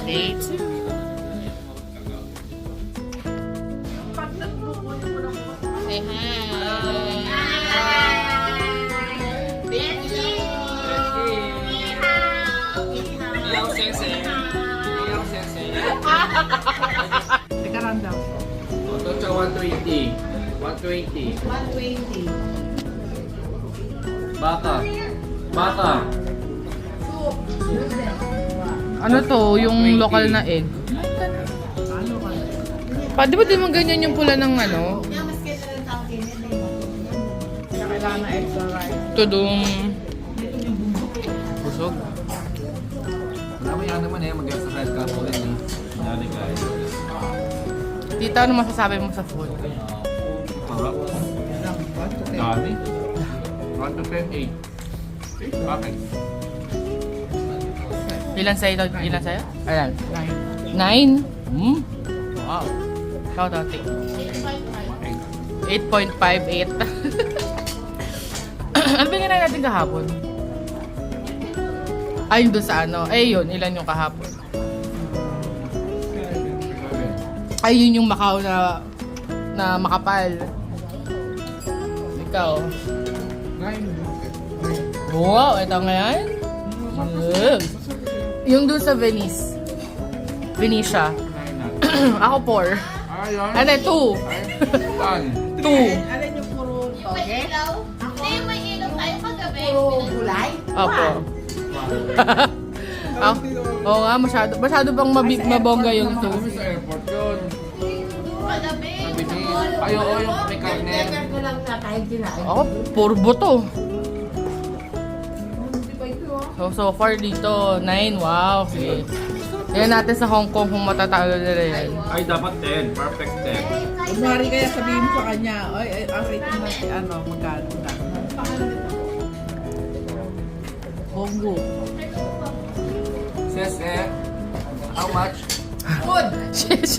Day 2. Say hi. Thank you. Iyaw sensei. Iyaw sensei. Teka lang daw. Ito sa 120. 120. 120. Baka. Baka. Ano to? Yung 20. local na egg. Di ba di mo ganyan yung pula ng ano? Yung mas kaya rin sa akin, yun na yung Kailangan na extra rice. Tudong busog. Marami yan naman eh. Mag-exercise ka po rin eh. Dali guys. Tita, ano masasabi mo sa food? Harap. Dali. 1 to 10, 8. Okay. Ilan sa'yo? Ilan sa'yo? Ayan. 9? Wow. Ikaw, Tati. 8.58. Ano ba nga natin kahapon? Ay, doon sa ano. Eh, yun. Ilan yung kahapon? Ay, yun yung Macau na makapal. Ikaw. 9. Wow, ito ngayon. Yung doon sa Venice. Venetia. Ako 4. Ayun. Ano, 2. Ay, 2. Alin yung puro toge? Hindi, may ilaw tayo kagabi. Puro gulay? Opo. Oo nga, masyado bang mabongga yung 2. sa airport yun. Kagabi. Ay, oo, yung may karne. Teker ko lang na kahit kinain. Ako, puro buto. Hindi pa ito ah. So far dito, 9. Wow, sige. Tingnan natin sa Hong Kong kung matatalo nila yan. Ay, dapat 10. Perfect 10. Kunwari kaya sabihin mo sa kanya, ay, ang rate mo natin, ano, magkano. Bongo. Says eh, how much? Food! Sheesh.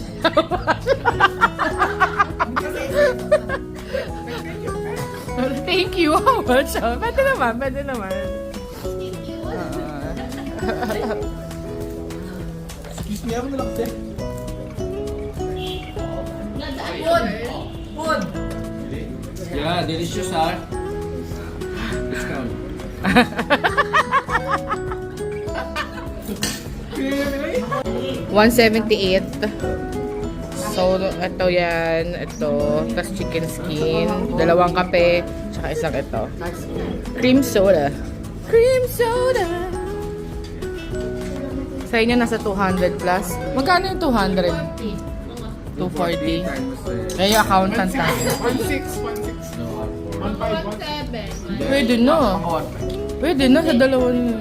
Thank you. How much? Pwede naman, pwede naman. Excuse me, ako na lang, sir. Food! Food! Yeah, delicious ha. Discount. 178. So, ito yan. Ito. Tapos chicken skin. 2 kape. Tsaka isang ito. Cream soda. Cream soda! Sa inyo nasa 200 plus. Magkano yung 200? 240. Kaya yung accountant natin. 1.6. 1.5. Pwede na. Pwede na sa dalawa niyo.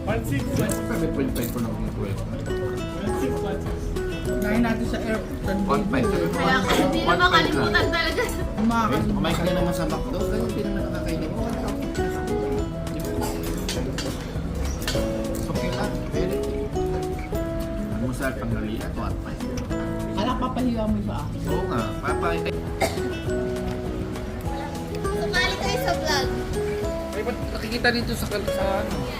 1.6. Sabi 0.5 ko lang yung 12. Kain natin sa airport. 1.5. Kaya hindi na makalimutan talaga. Umakan. Kumain ka na naman sa McDo. Kaya hindi naman nakakainin mo. Okay lang. Pwede. Almusal, panghalian, 1.5. Anak, papahiwa mo sa akin. Oo nga. Papakita. Sumali kayo sa vlog. Ay, ba't nakikita dito sa ano?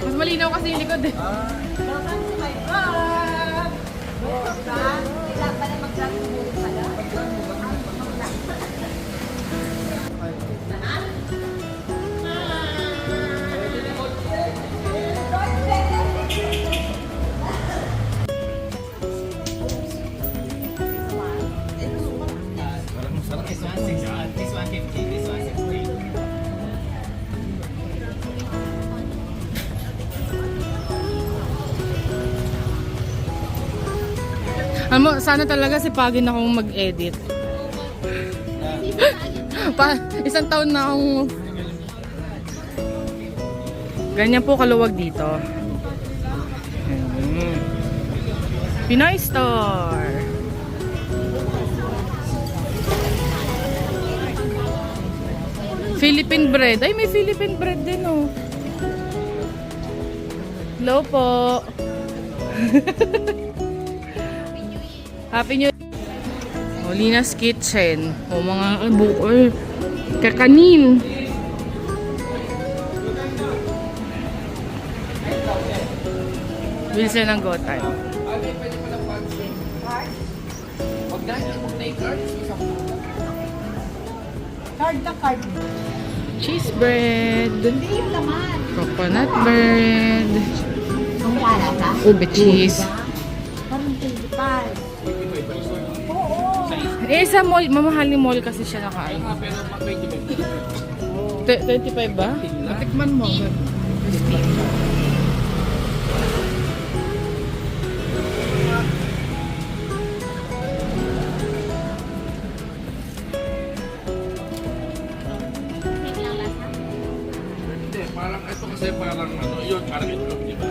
Mas malinaw kasi yung likod eh. Welcome to my vlog! Wala pala mag-vlog mo pala. Sana talaga sipagin akong mag-edit. Isang taon na akong ganyan po kaluwag dito. Pinoy Store. Philippine bread. Ay, may Philippine bread din oh. Hello po. Happy New Year. Molina's Kitchen. O mga bukoy. Kakanin. Wilson ng Go Time. Card na card. Cheese bread. Hindi yung laman. Coconut bread. Ang lala ka? Ube cheese. Parang 25. Oo. Eh, sa mall, mamahaling mall kasi siya nakain. 25 ba? Tikman mo. Hindi, parang ito kasi parang ano, yun, parang itlog, di ba?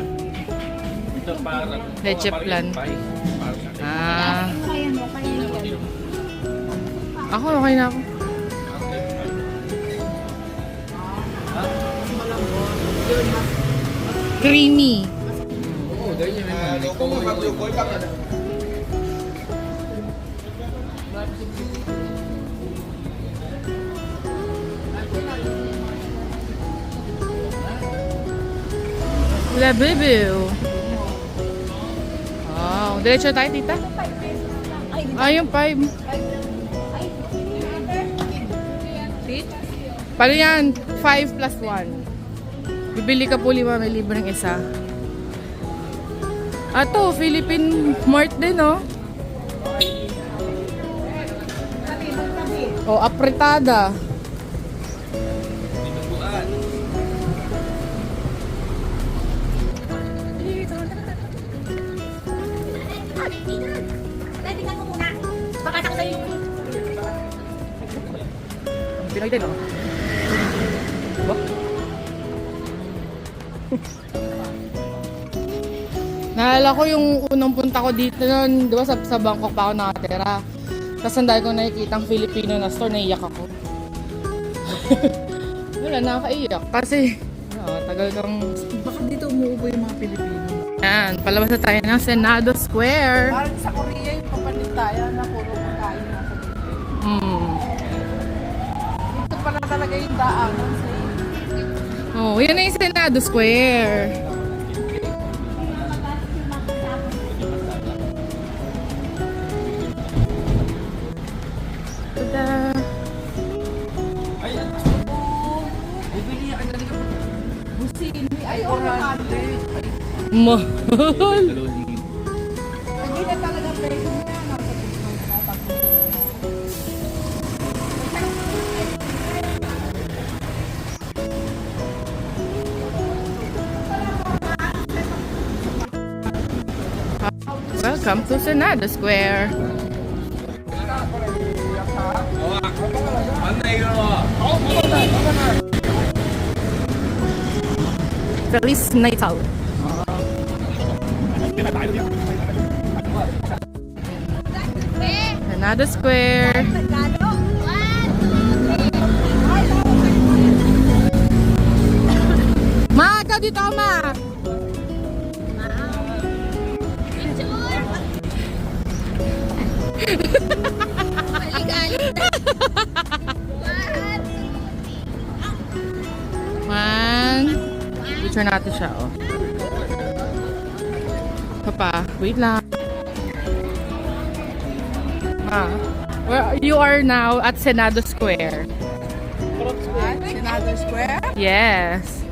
Ito parang... Leche parang plan. pie. Parang Ah, Kaya mo, kaya mo. ako okay na ako. Creamy. Oo, ganyan naman. La Bibu. Wow. Diretso tayo, tita? Ah, yung 5. Paano yan? 5 plus 1. Bibili ka po 5, may libreng isa. Ato, Philippine Mart din, oh. Oh, apretada. Ready ka mo muna. Bakit ako sa'yo? Pinoy din, oh. Diba? Naalala ko yung unang punta ko dito noon, di ba sa Bangkok pa ako nakatira. Tapos ang dahil ko nakikita ang Filipino na store, naiyak ako. Wala, nakakaiyak. Kasi, tagal kang... Baka dito umuubo yung mga Pilipino. Yan, palabas na tayo ng Senado Square. Parang sa Korea yung papanitayan na puro pagkain nasa dito. Dito pala talaga yung daanan sa Oh, yun na yung Senado Square. Tada! Busin. Ay, 400. Mahal! Hindi na talaga presyo niya. Nasa dito na tapos. Welcome to Senado Square. Feliz Natal. Senado Square. Ma, ikaw dito, ma. Man. Picture natin siya, oh. Papa, wait lang. Ma, where you are now at Senado Square. Senado Square? Yes.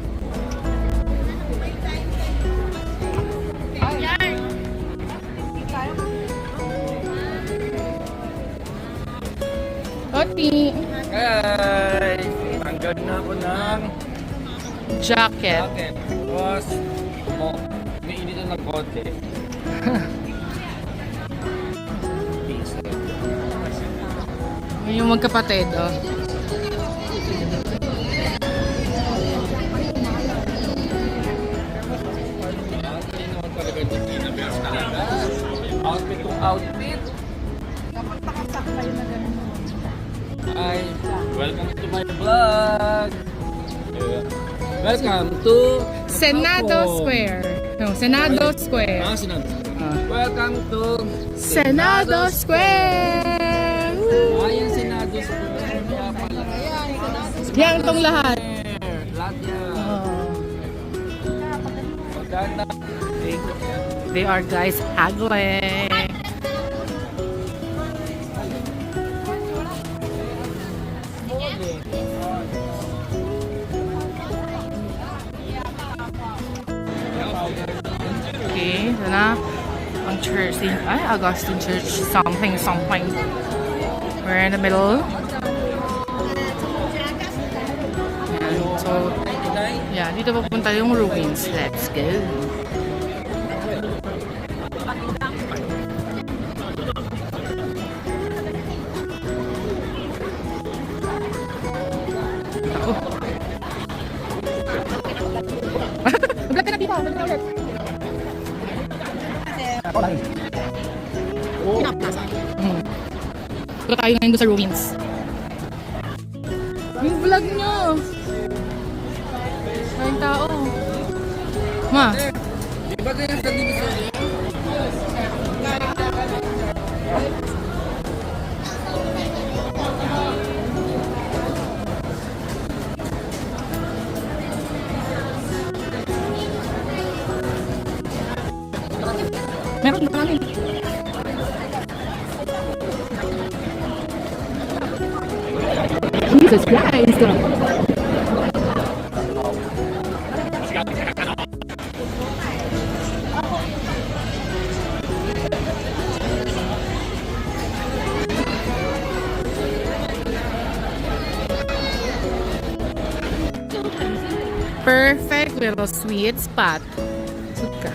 Oti. Guys, tanggal na ako ng Jacket. jacket. Tapos, umiinit na ng konti. Yung magkapatid, oh. Outfit to outfit. Dapat nakasakay na ganun. Hi, welcome to my vlog. Welcome to Senado Square. No, Senado Square. Senado. Welcome to Senado Square! Woo! Ayan, Senado Square. Kaya pala. Yan tong lahat. Lahat yan. Oh. Maganda. They are guys haggling. Okay, ito na. Ang church, ay, Augustine Church, something. We're in the middle. Ayan, so, yeah, dito papunta yung ruins. Let's go. Ako. Vlog ka na dito. Vlog ka ulit. Punta tayo ngayon doon sa ruins. Yung vlog nyo. Maraming tao. Ma. Di ba ganyan sa division? Meron na namin. Jesus Christ. Perfect little sweet spot. Suka.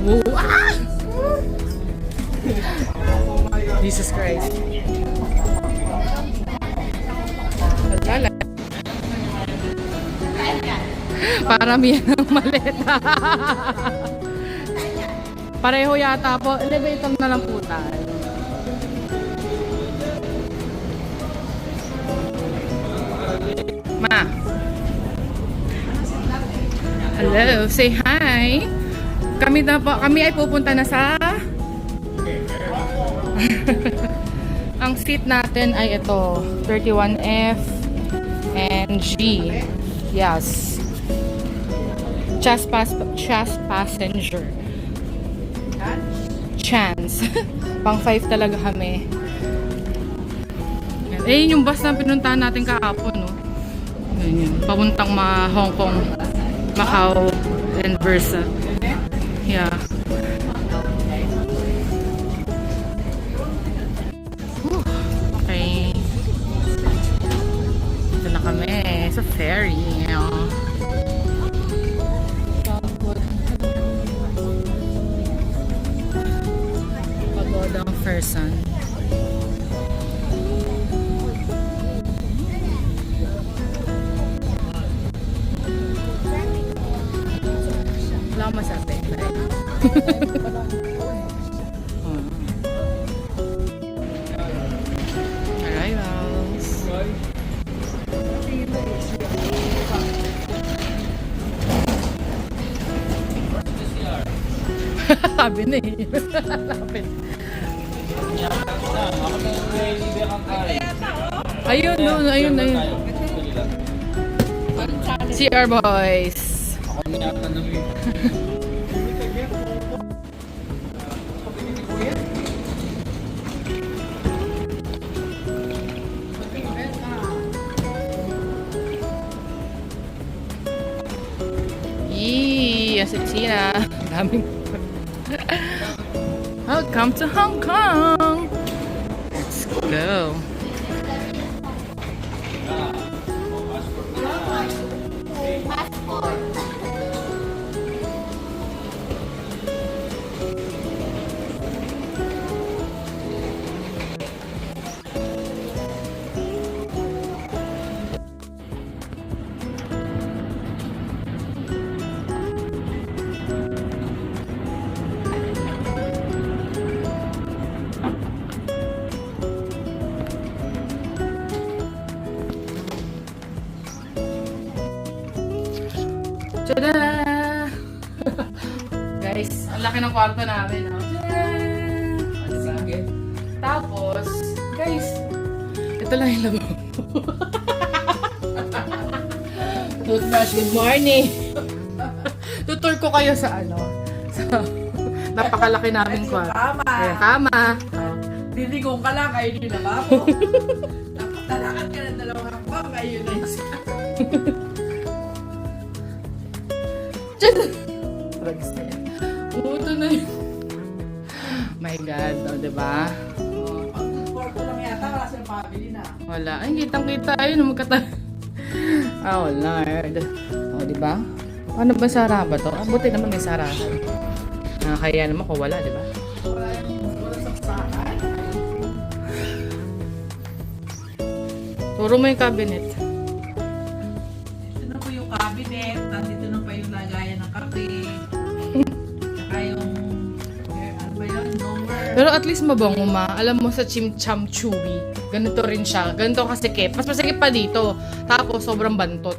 Whoa. Ah! Jesus Christ. Lala. Paramihan ng maleta. Pareho yata po. Elevator na lang po tayo. Ma. Hello, say hi. Kami ay pupunta na sa ang seat natin ay ito, 31F and G. Yes. Chest passenger. Chance. Pang 5 talaga kami. Eh, yung bus na pinuntahan natin kahapon, no? Ganyan. Papuntang Hong Kong, Macau, and versa. Yeah. Whew. Okay. Ito na kami sa ferry. Pagodang Fersan. Wala akong masabi. Arrivals. Sabi na eh. Lapit. Ayun, no, ayun. CR boys. Ako niyata na rin. Yee, Tina. Daming. Welcome to Hong Kong. Let's go. Tada! Guys, ang laki ng kwarto namin. Oh. Tada! Tapos, guys, ito lang yung labo. Toothbrush, good morning! Tutur ko kayo sa Napakalaki namin kwarto. Kama. Ayan, kama. Liligong ka lang, kayo din na mo. Talakad ka ng dalawang hakbang, kayo na isa. Drugs na yan. Ito na yun. My God, oh, diba? Pag kwarto lang yata, wala silang pabili na. Wala. Ay, kitang-kita yun. Oh, Lord. Oh, diba? Ano ba Sara ba to? Buti naman may sarahan. Kaya naman kung wala, diba? Wala saksakan. Turo mo yung cabinet. Ito na po yung cabinet. Nandito na pa yung lagayan ng kape. Saka yung, ano ba yun? Nowhere. Pero at least mabango ma. Alam mo sa Chim Cham Chewy, ganito rin siya. Ganito kasikip. Mas masikip pa dito. Tapos sobrang bantot.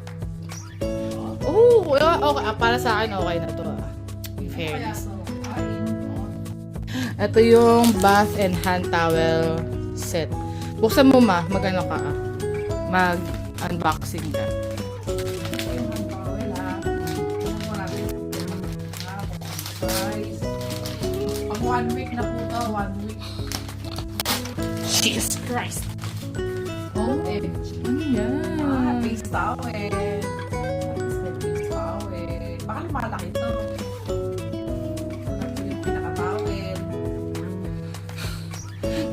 Oh, okay. Para sa akin okay na to. In fairness. Ito yung bath and hand towel set. Buksan mo ma. Mag-ano ka. Mag-unboxing ka. Pag 1 week na po to, 1 week. Jesus Christ. Oh, Ano yan? face towel. Face towel. Baka lumalaki to. Ito yung pinaka-towel.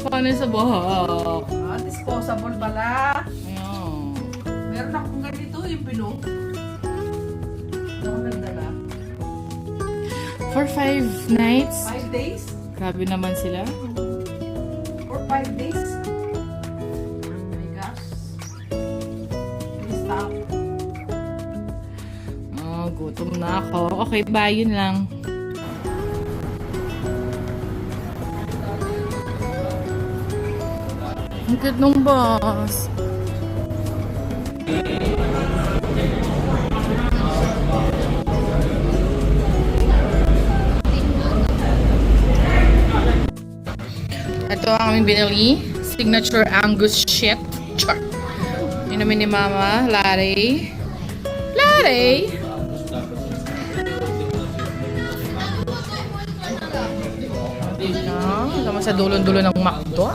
Paano sa buhok? Disposable pala. Ayan. Meron akong ganito, yung bilog. Ito ako nagdala. For 5 nights? 5 days? Grabe naman sila. For 5 days? Oh my gosh. Please stop. Oh, gutom na ako. Okay, bye. Yun lang. Ang cute nung boss. Ito ang aming binili. Signature Angus shit. Char. Inumin ni Mama. Latte. Latte! Tama sa dulon-dulo ng McDo.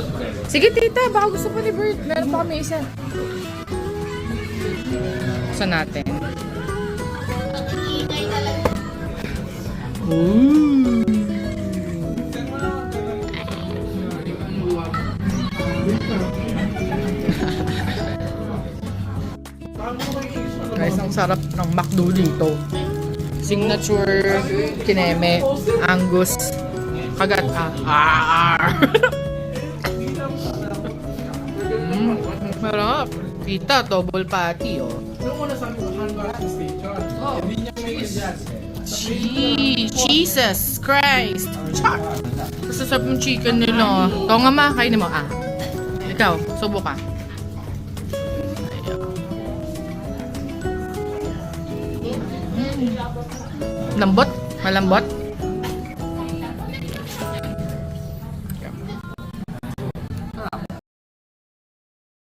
Sige tita, baka gusto pa ni Bert. Meron pa kami isa. Buksan natin. Ooh. Guys, ang sarap ng McDo dito. Signature kineme, Angus, kagat Marap. Tita, double patty, oh. Yung una sa Hanbar Station, hindi niya may Jesus Christ. Char! Sasarap yung chicken nila. Ito nga ma, kainin mo. Ikaw, subo ka. Lambot? Malambot?